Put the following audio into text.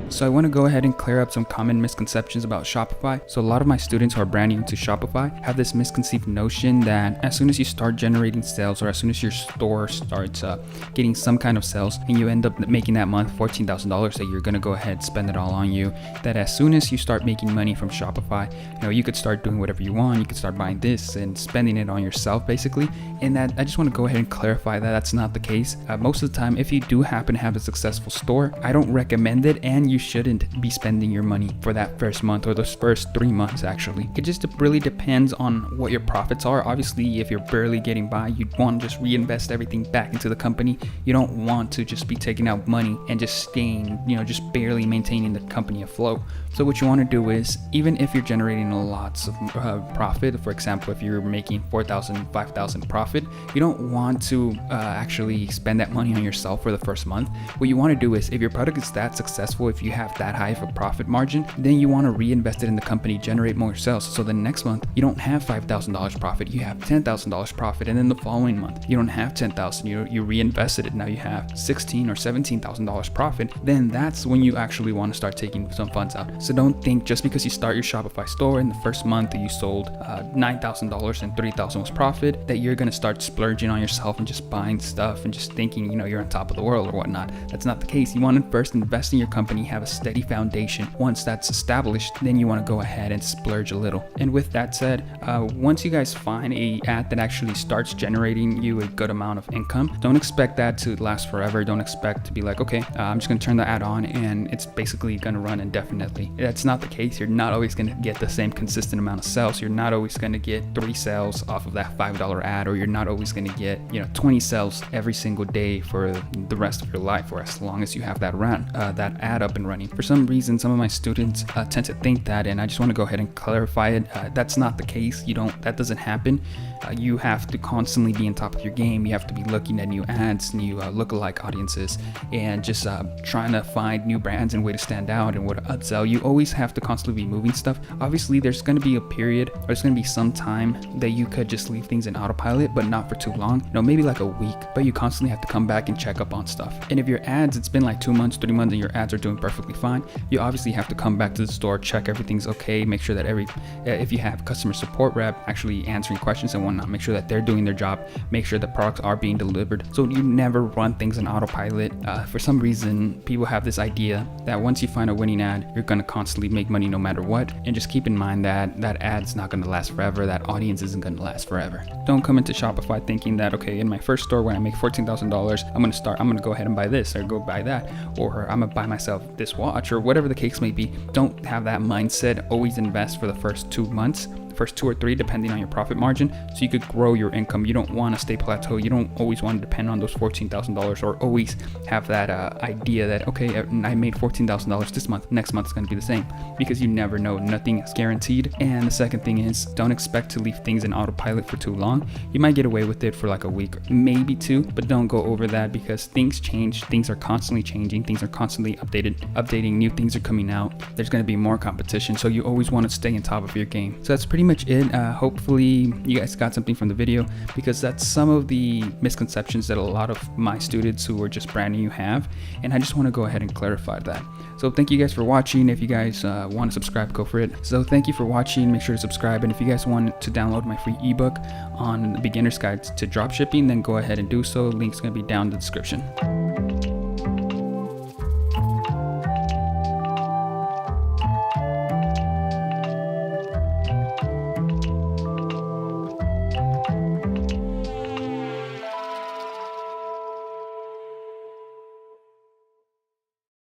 So I want to go ahead and clear up some common misconceptions about Shopify. So a lot of my students who are brand new to Shopify have this misconceived notion that as soon as you start generating sales, or as soon as your store starts getting some kind of sales, and you end up making that month $14,000, that you're going to go ahead and spend it all on you. That as soon as you start making money from Shopify, you could start doing whatever you want. You could start buying this and spending it on yourself, basically. And that I just want to go ahead and clarify that that's not the case. Most of the time, if you do happen to have a successful store, I don't recommend it, and you shouldn't be spending your money for that first month or those first 3 months. Actually, it just really depends on what your profits are. Obviously, if you're barely getting by, you'd want to just reinvest everything back into the company. You don't want to just be taking out money and just staying, just barely maintaining the company afloat. So what you want to do is, even if you're generating lots of profit, for example, if you're making 4,000, 5,000 profit, you don't want to actually spend that money on yourself for the first month. What you want to do is, if your product is that successful, if you have that high of a profit margin, then you want to reinvest it in the company, generate more sales. So the next month, you don't have $5,000 profit, you have $10,000 profit. And then the following month, you don't have $10,000, you reinvested it. Now you have $16,000 or $17,000 profit. Then that's when you actually want to start taking some funds out. So don't think just because you start your Shopify store in the first month that you sold $9,000 and $3,000 was profit, that you're going to start splurging on yourself and just buying stuff and just thinking, you're on top of the world or whatnot. That's not the case. You want to first invest in your company, have a steady foundation. Once that's established, then you want to go ahead and splurge a little. And with that said, once you guys find a ad that actually starts generating you a good amount of income, don't expect that to last forever. Don't expect to be like, okay, I'm just going to turn the ad on and it's basically going to run indefinitely. That's not the case. You're not always going to get the same consistent amount of sales. You're not always going to get 3 sales off of that $5 ad, or you're not always going to get 20 sales every single day for the rest of your life, or as long as you have that ad up and running. For some reason, some of my students tend to think that, and I just want to go ahead and clarify it. That's not the case. That doesn't happen. You have to constantly be on top of your game. You have to be looking at new ads, new lookalike audiences, and just trying to find new brands and way to stand out and what to upsell. You always have to constantly be moving stuff. Obviously, there's going to be a period, or there's going to be some time that you could just leave things in autopilot, but not for too long. Maybe like a week, but you constantly have to come back and check up on stuff. And if your ads, it's been like 2 months, 3 months, and your ads are doing perfectly fine, you obviously have to come back to the store, check everything's okay, make sure that if you have customer support rep actually answering questions and whatnot, make sure that they're doing their job, make sure the products are being delivered. So you never run things in autopilot. For some reason, people have this idea that once you find a winning ad, you're going to constantly make money no matter what. And just keep in mind that that ad's not going to last forever. That audience isn't going to last forever. Don't come into Shopify thinking that, okay, in my first store when I make $14,000, I'm going to go ahead and buy this or go buy that, or I'm going to buy myself this watch, or whatever the case may be. Don't have that mindset. Always invest for the first 2 months, first 2 or 3, depending on your profit margin, so you could grow your income. You don't want to stay plateau. You don't always want to depend on those $14,000, or always have that idea that, okay, I made $14,000 this month, next month is going to be the same, because you never know. Nothing is guaranteed. And the second thing is, don't expect to leave things in autopilot for too long. You might get away with it for like a week, maybe 2, but don't go over that, because things change. Things are constantly changing. Things are constantly updating. New things are coming out. There's going to be more competition, so you always want to stay on top of your game. So that's pretty much it. Hopefully you guys got something from the video, because that's some of the misconceptions that a lot of my students who are just brand new have, and I just want to go ahead and clarify that. So thank you guys for watching. If you guys want to subscribe, go for it. So thank you for watching. Make sure to subscribe, and if you guys want to download my free ebook on the beginner's guide to dropshipping, then go ahead and do so. Link's going to be down in the description.